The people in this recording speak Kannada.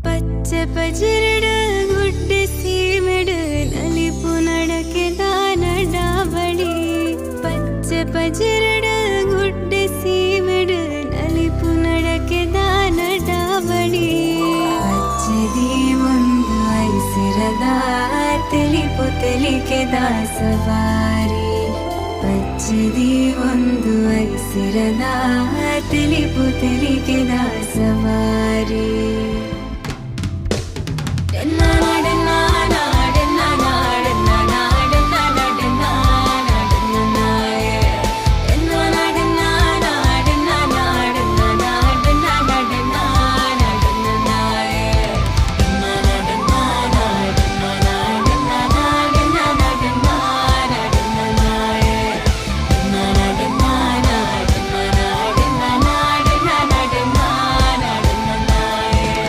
ಪಚ್ಚ ಪಜಿರಡ ಗುಡ್ಡೆ ಸೀಮೆಡು ನಲಿಪು ನಡಕೆ ದಾನಡಾವಳಿ ಪಚ್ಚ ಪಜಿರಡ ಗುಡ್ಡೆ ಸೀಮೆಡು ನಲಿಪು ನಡಕೆ ದಾನಡಾವಳಿ ಪಚ್ಚದಿ ಒಂದು ಐಸಿರದ ತಿಳಿಪು ತೆಲಿಕೆ ದಾಸವಾರಿ ಪಚ್ಚದಿ ಒಂದು ಐಸಿರದ ತಿಳಿಪು ತೆಲಿಕೆ ದಾಸವಾರಿ